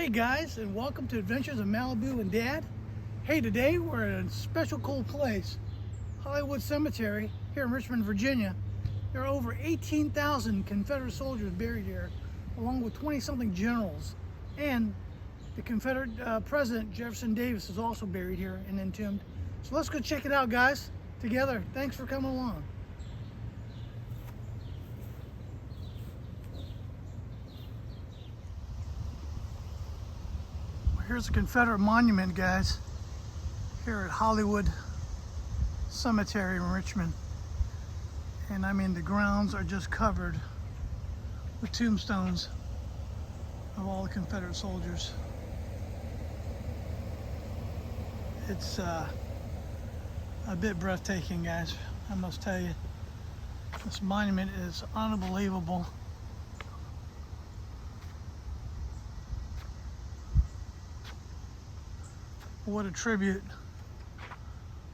Hey guys, and welcome to Adventures of Malibu and Dad. Hey, today we're in a special cool place, Hollywood Cemetery here in Richmond, Virginia. There are over 18,000 Confederate soldiers buried here, along with 20-something generals. And the Confederate President Jefferson Davis is also buried here and entombed. So let's go check it out, guys, together. Thanks for coming along. Here's a Confederate monument, guys, here at Hollywood Cemetery in Richmond. And I mean, the grounds are just covered with tombstones of all the Confederate soldiers. It's a bit breathtaking, guys, I must tell you. This monument is unbelievable. What a tribute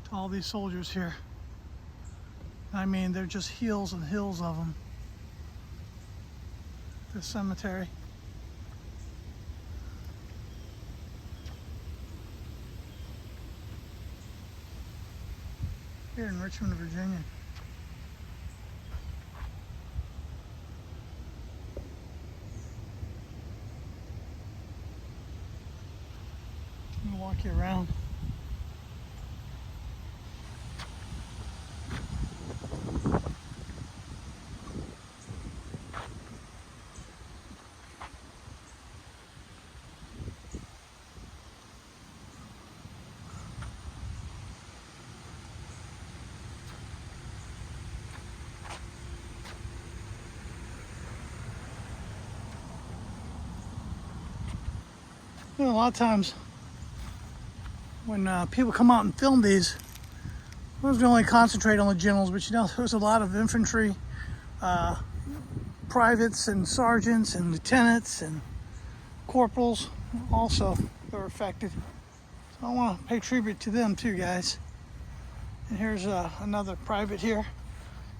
to all these soldiers here. I mean, they're just hills and hills of them. This cemetery. Here in Richmond, Virginia. I'm gonna walk you around. You know, a lot of times when people come out and film these, we only concentrate on the generals, but you know, there's a lot of infantry, privates and sergeants and lieutenants and corporals also that were affected. So I want to pay tribute to them too, guys. And here's another private here,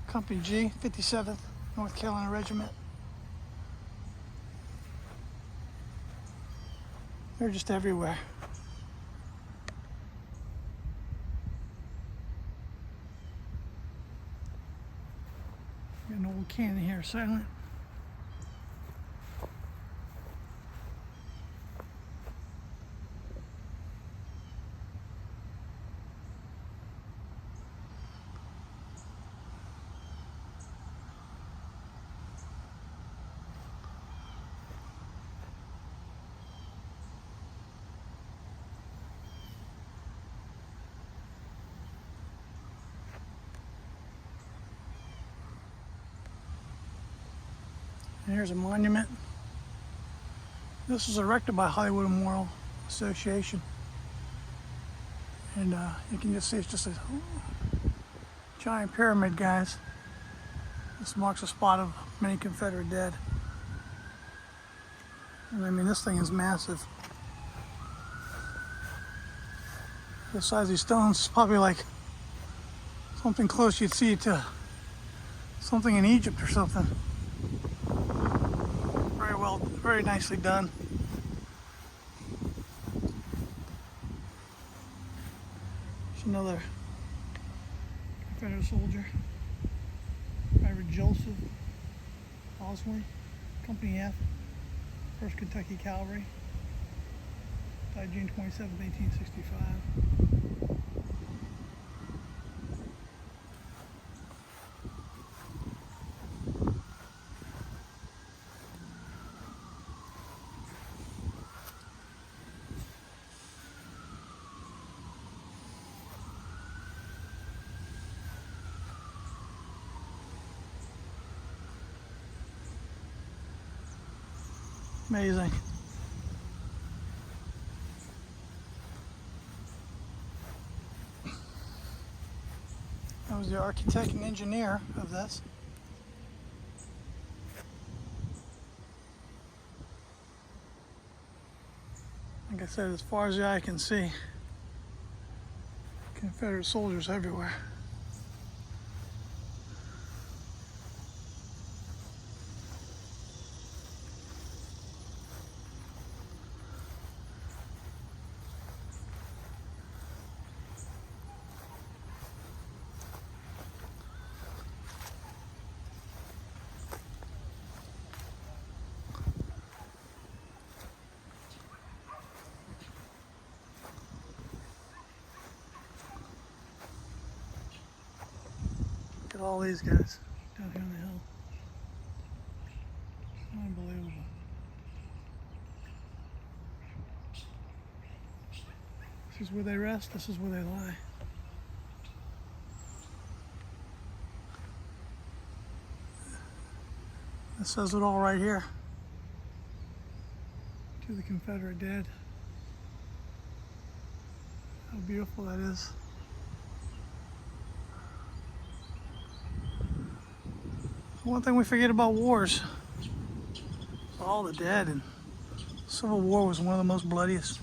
Company G, 57th North Carolina Regiment. They're just everywhere. Got an old cannon here, silent. And here's a monument. This was erected by Hollywood Memorial Association. And you can just see it's just a giant pyramid, guys. This marks a spot of many Confederate dead. And I mean, this thing is massive. The size of these stones is probably like something close you'd see to something in Egypt or something. Very nicely done. There's another Confederate soldier, Private Joseph Oswey, Company F, 1st Kentucky Cavalry, died June 27, 1865. Amazing. I was the architect and engineer of this. Like I said, as far as the eye can see, Confederate soldiers everywhere. at all these guys down here on the hill. Unbelievable. This is where they rest, this is where they lie. This says it all right here. To the Confederate dead. How beautiful that is. One thing we forget about wars is all the dead, and the Civil War was one of the most bloodiest.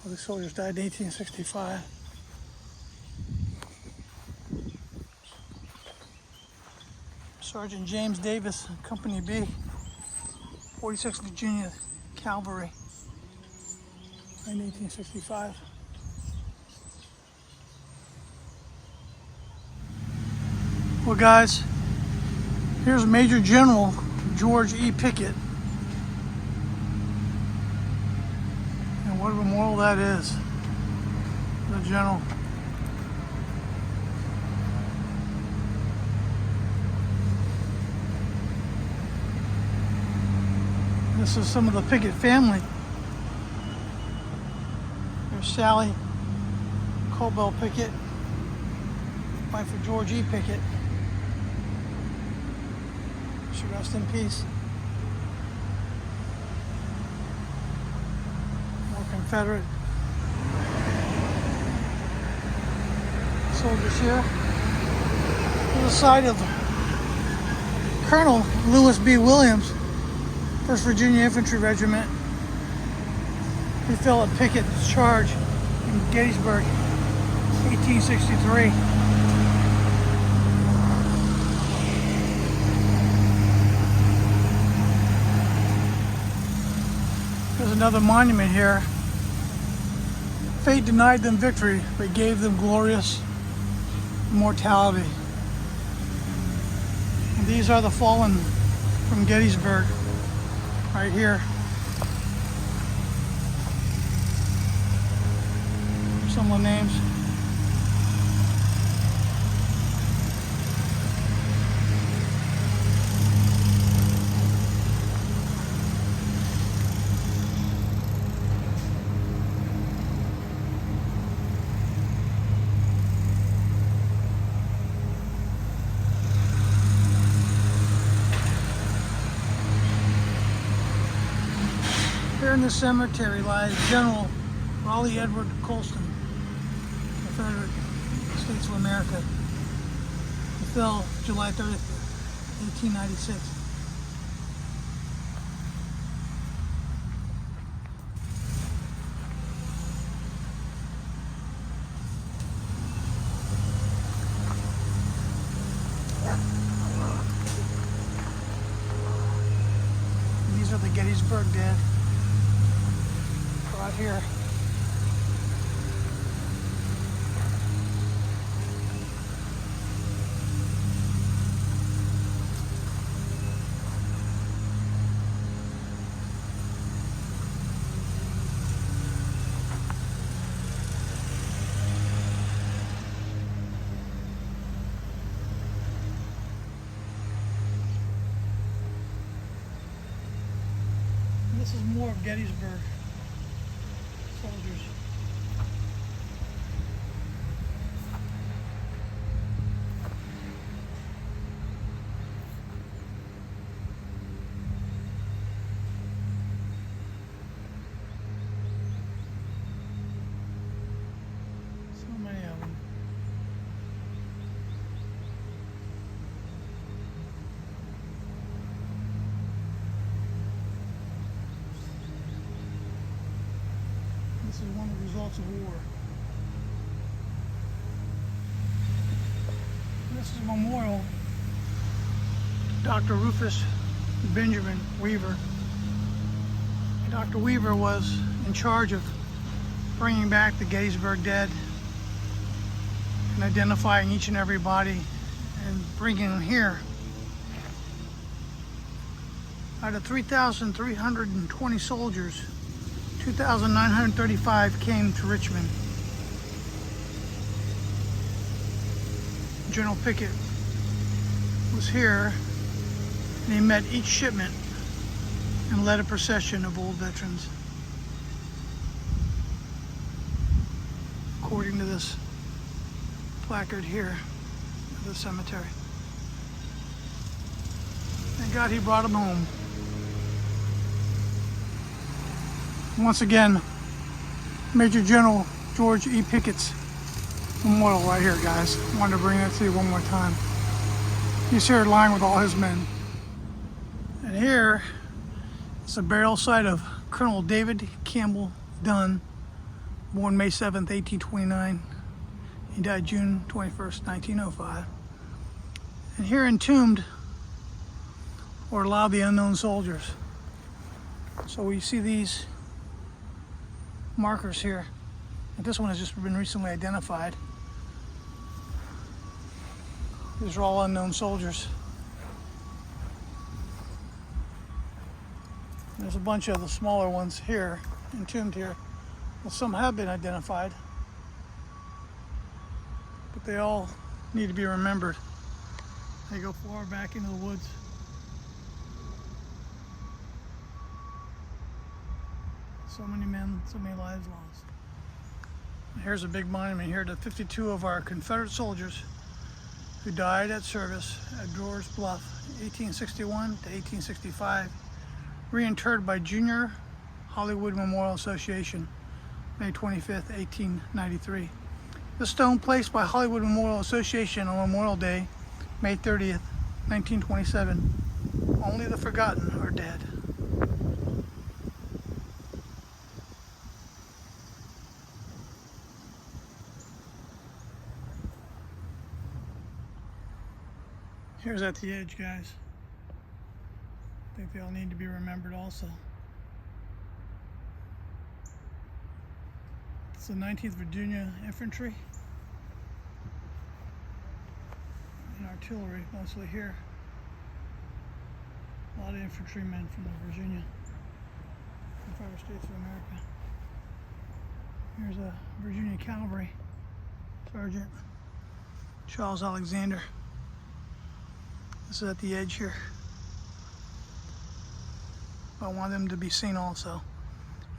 All these soldiers died in 1865. Sergeant James Davis, Company B, 46th Virginia Cavalry, in 1865. Well, guys, here's Major General George E. Pickett. And what a memorial that is. The general. This is some of the Pickett family. There's Sally Colbell Pickett, wife of George E. Pickett. She rest in peace. More Confederate soldiers here. To the side of Colonel Lewis B. Williams, 1st Virginia Infantry Regiment. He fell at Pickett's charge in Gettysburg, 1863. There's another monument here. Fate denied them victory, but gave them glorious immortality. And these are the fallen from Gettysburg. Right here. Some of the names. Here in the cemetery lies General Raleigh Edward Colston, Confederate States of America. He fell July 30th, 1896. And these are the Gettysburg dead. Right here. And this is more of Gettysburg soldiers. So many of them. This is one of the results of war. This is a memorial to Dr. Rufus Benjamin Weaver. Dr. Weaver was in charge of bringing back the Gettysburg dead and identifying each and every body and bringing them here. Out of 3,320 soldiers, 2,935 came to Richmond. General Pickett was here, and he met each shipment and led a procession of old veterans, according to this placard here at the cemetery. Thank God he brought them home. Once again, Major General George E. Pickett's memorial right here, guys. Wanted to bring that to you one more time. He's here lying with all his men. And here is the burial site of Colonel David Campbell Dunn, born May 7th, 1829. He died June 21st, 1905. And here entombed were a lot of the unknown soldiers. So we see these markers here. And this one has just been recently identified. These are all unknown soldiers. There's a bunch of the smaller ones here, entombed here. Well, some have been identified, but they all need to be remembered. They go far back into the woods. So many men, so many lives lost. Here's a big monument here to 52 of our Confederate soldiers who died at service at Drawers Bluff, 1861 to 1865, reinterred by Junior Hollywood Memorial Association, May 25th, 1893. The stone placed by Hollywood Memorial Association on Memorial Day, May 30th, 1927. Only the forgotten are dead. Here's at the edge, guys. I think they all need to be remembered also. It's the 19th Virginia Infantry and artillery, mostly here. A lot of infantrymen from Virginia, Confederate States of America. Here's a Virginia Cavalry Sergeant Charles Alexander. This is at the edge here. I want them to be seen also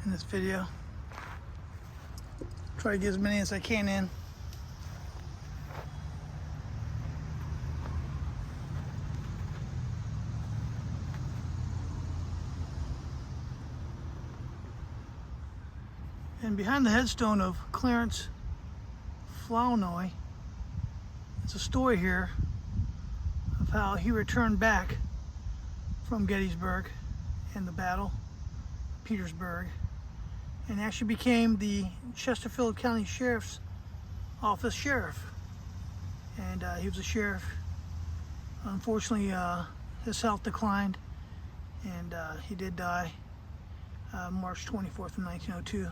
in this video. Try to get as many as I can in. And behind the headstone of Clarence Flournoy, it's a story here of how he returned back from Gettysburg in the battle, Petersburg, and actually became the Chesterfield County Sheriff's Office sheriff. And he was a sheriff. Unfortunately, his health declined, and he did die March 24th, 1902.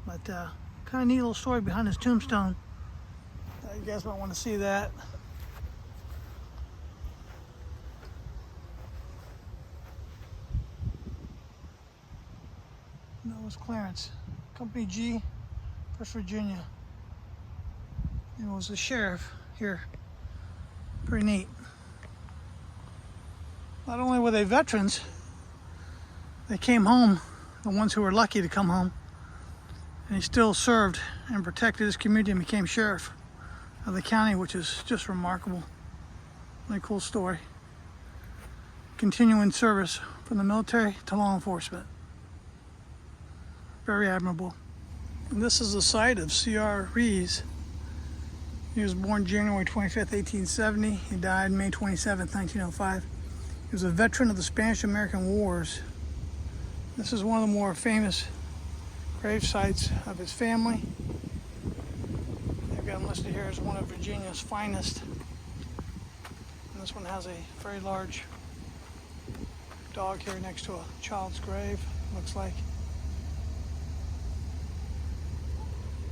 But kind of neat little story behind his tombstone. You guys might want to see that. And that was Clarence, Company G, 1st Virginia. And it was the sheriff here. Pretty neat. Not only were they veterans, they came home, the ones who were lucky to come home, and he still served and protected his community and became sheriff of the county, which is just remarkable. Really cool story. Continuing service from the military to law enforcement. Very admirable. And this is the site of C.R. Rees. He was born January 25th, 1870. He died May 27th, 1905. He was a veteran of the Spanish-American Wars. This is one of the more famous grave sites of his family. They've got him listed here as one of Virginia's finest. And this one has a very large dog here next to a child's grave, looks like.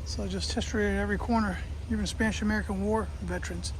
So just history at every corner, even Spanish-American War veterans.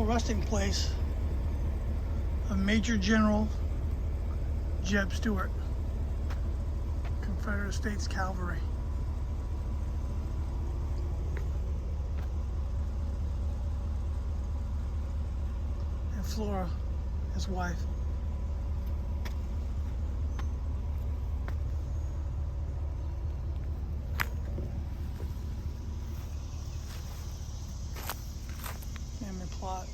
resting place of Major General Jeb Stuart, Confederate States Cavalry. And Flora, his wife. Family plot.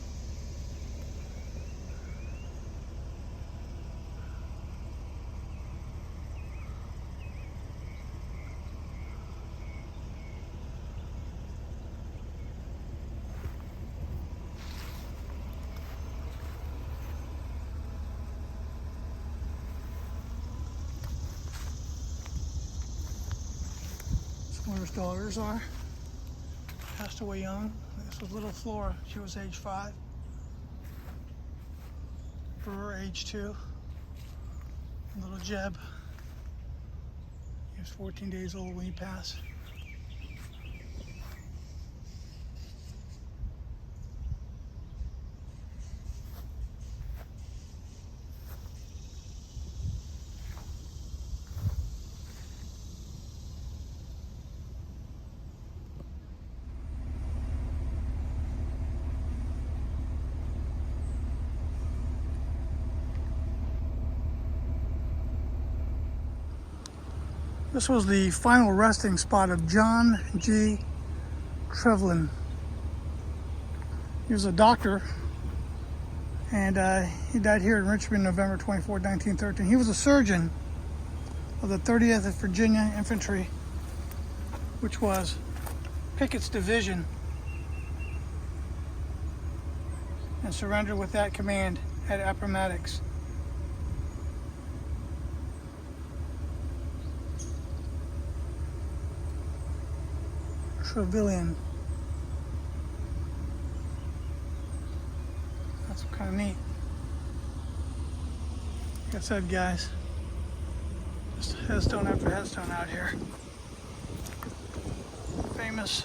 Where his daughters are. Passed away young. This was little Flora. She was age 5. Brewer, age 2. And little Jeb. He was 14 days old when he passed. This was the final resting spot of John G. Trevlin. He was a doctor, and he died here in Richmond, November 24, 1913. He was a surgeon of the 30th Virginia Infantry, which was Pickett's division, and surrendered with that command at Appomattox. Trevilian. That's kind of neat. Like I said, guys, just headstone after headstone out here. Famous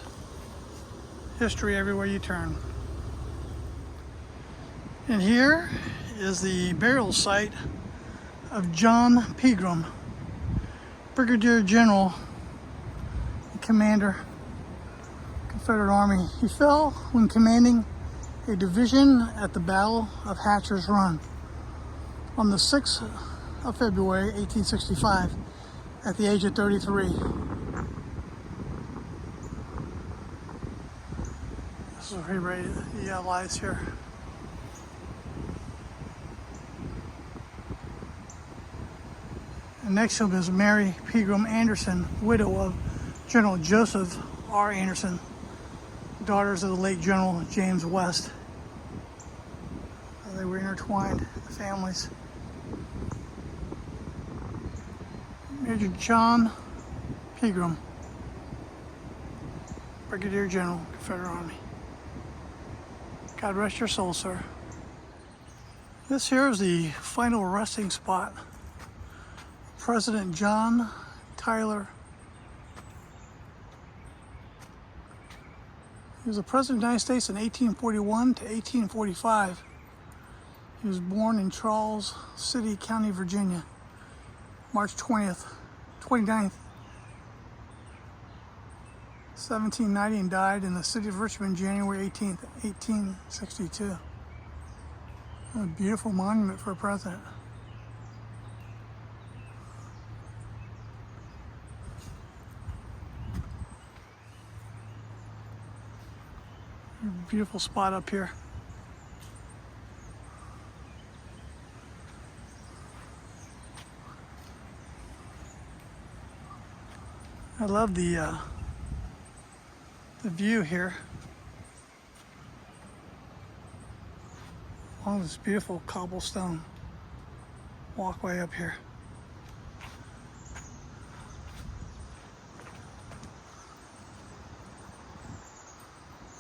history everywhere you turn. And here is the burial site of John Pegram, Brigadier General and Commander, Confederate Army. He fell when commanding a division at the Battle of Hatcher's Run on the 6th of February, 1865, at the age of 33. This is where he lies here. And next to him is Mary Pegram Anderson, widow of General Joseph R. Anderson, daughters of the late General James West. They were intertwined, the families. Major John Pegram, Brigadier General, Confederate Army. God rest your soul, sir. This here is the final resting spot. President John Tyler. He was the President of the United States in 1841 to 1845. He was born in Charles City, County, Virginia, March 29th, 1790, and died in the city of Richmond, January 18th, 1862. A beautiful monument for a president. Beautiful spot up here. I love the view here. Along this beautiful cobblestone walkway up here.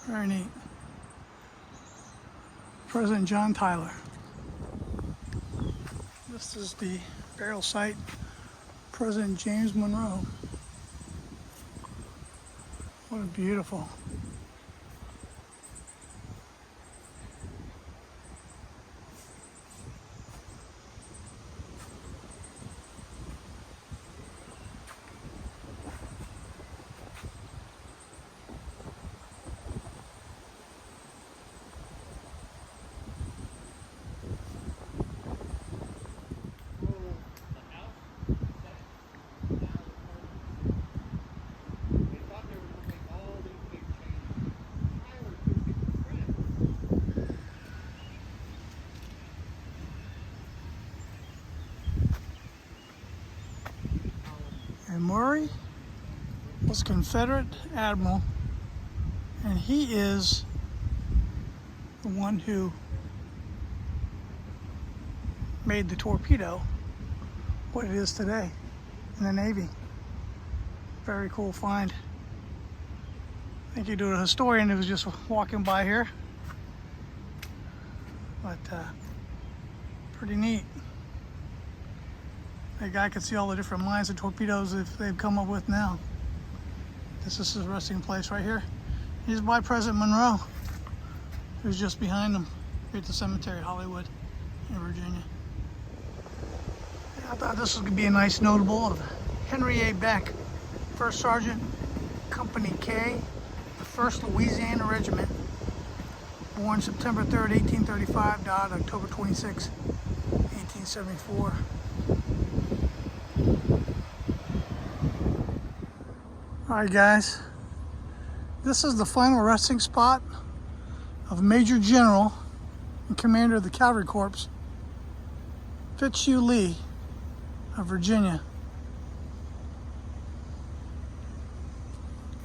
Very neat. President John Tyler. This is the burial site, President James Monroe. What a beautiful Murray was a Confederate admiral, and he is the one who made the torpedo what it is today in the Navy. Very cool find. Thank you to a historian who was just walking by here. But pretty neat. That guy could see all the different lines of torpedoes that they've come up with now. This is his resting place right here. He's by President Monroe, who's just behind him here at the cemetery, Hollywood, in Virginia. I thought this was going to be a nice notable of Henry A. Beck, First Sergeant, Company K, the 1st Louisiana Regiment, born September 3rd, 1835, died October 26, 1874. Alright guys, this is the final resting spot of Major General and Commander of the Cavalry Corps, Fitzhugh Lee of Virginia.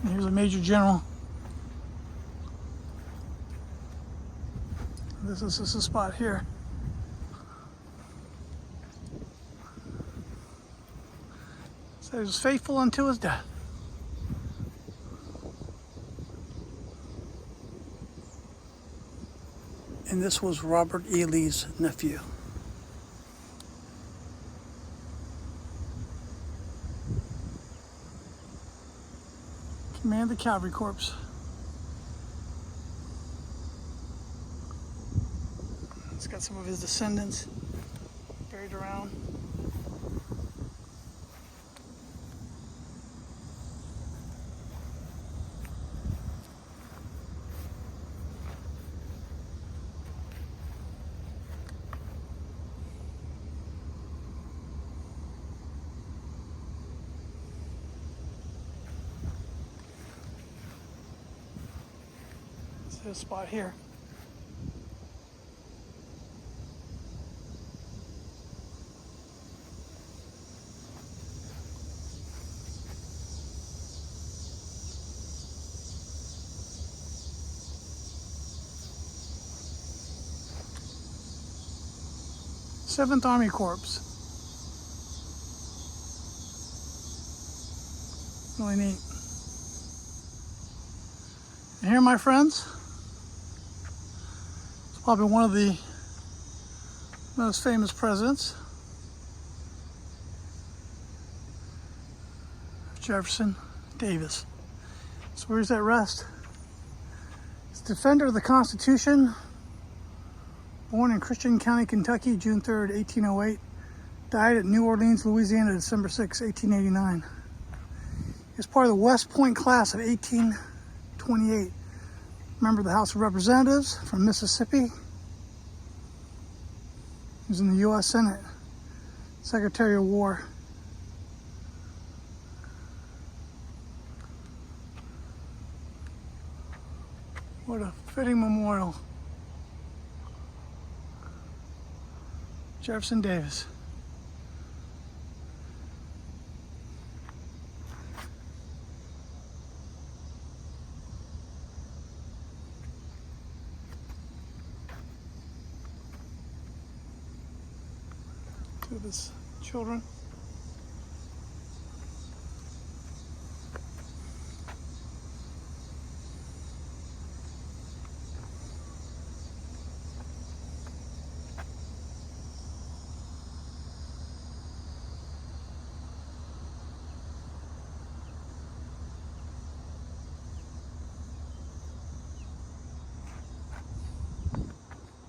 And here's a Major General. This is the spot here. So he was faithful unto his death. And this was Robert E. Lee's nephew. Command the Cavalry Corps. It's got some of his descendants buried around. This spot here. Seventh Army Corps. Really neat. And here, my friends, probably one of the most famous presidents, Jefferson Davis. So where's that rest? He's defender of the Constitution, born in Christian County, Kentucky, June 3rd, 1808. Died at New Orleans, Louisiana, December 6, 1889. He was part of the West Point class of 1828. Member of the House of Representatives from Mississippi. He was in the U.S. Senate, Secretary of War. What a fitting memorial. Jefferson Davis. Two of his children.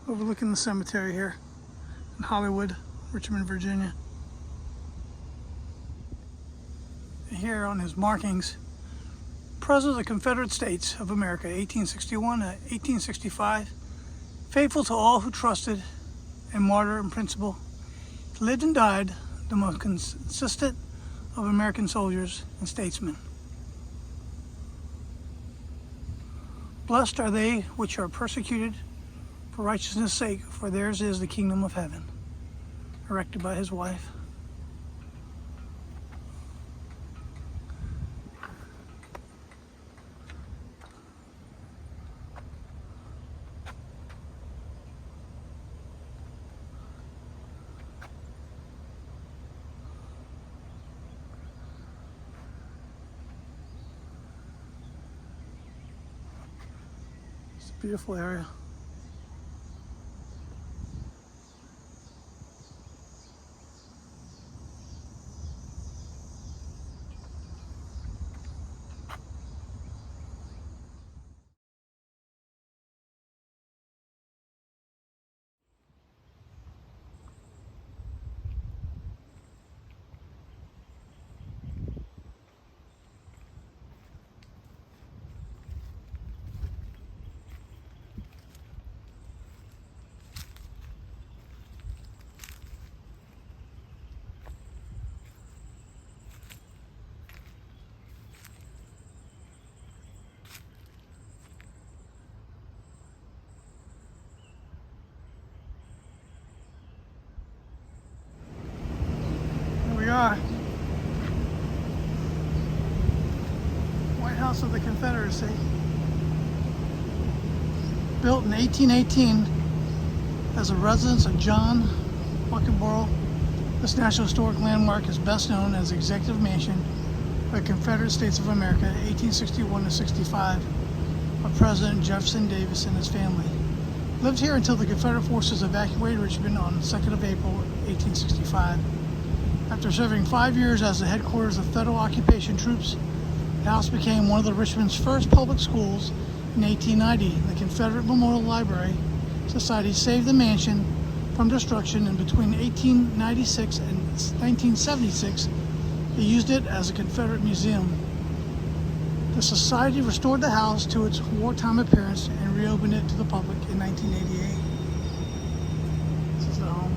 Overlooking the cemetery here in Hollywood, Richmond, Virginia. And here on his markings, President of the Confederate States of America, 1861 to 1865, faithful to all who trusted, and martyr in principle, lived and died the most consistent of American soldiers and statesmen. Blessed are they which are persecuted for righteousness' sake, for theirs is the kingdom of heaven. Erected by his wife. beautiful area. We are. White House of the Confederacy. Built in 1818 as a residence of John Buckenborough, this National Historic Landmark is best known as the Executive Mansion of the Confederate States of America, 1861 to 65, of President Jefferson Davis and his family. Lived here until the Confederate forces evacuated Richmond on 2nd of April, 1865. After serving 5 years as the headquarters of federal occupation troops, the house became one of Richmond's first public schools. In 1890, the Confederate Memorial Library Society saved the mansion from destruction, and between 1896 and 1976, they used it as a Confederate museum. The Society restored the house to its wartime appearance and reopened it to the public in 1988. This is the home.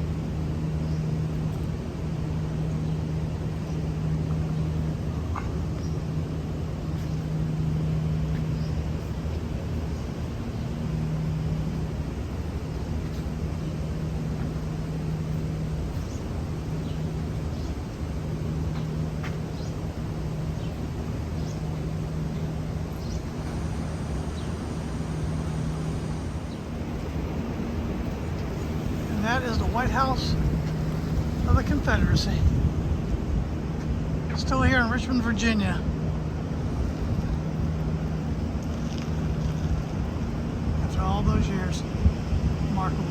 That is the White House of the Confederacy. Still here in Richmond, Virginia. After all those years. Remarkable.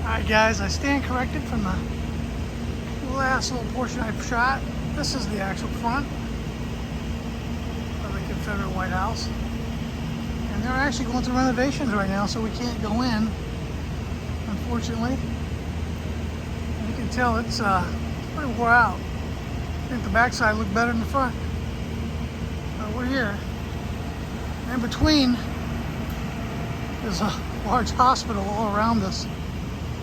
Alright guys, I stand corrected from the last little portion I shot. This is the actual front of the Confederate White House. And they're actually going through renovations right now, so we can't go in, unfortunately. And you can tell it's pretty wore out. I think the backside looked better than the front. But we're here. In between, there's a large hospital all around this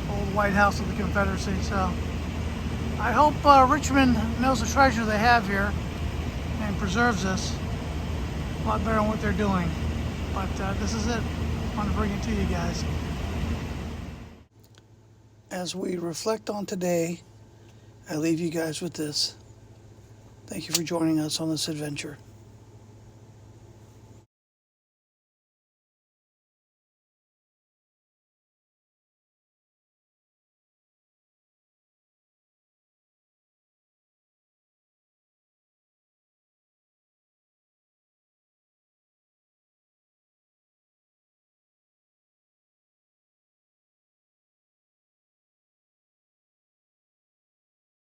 old White House of the Confederacy. So I hope Richmond knows the treasure they have here and preserves this a lot better than what they're doing. But this is it. I want to bring it to you guys. As we reflect on today, I leave you guys with this. Thank you for joining us on this adventure.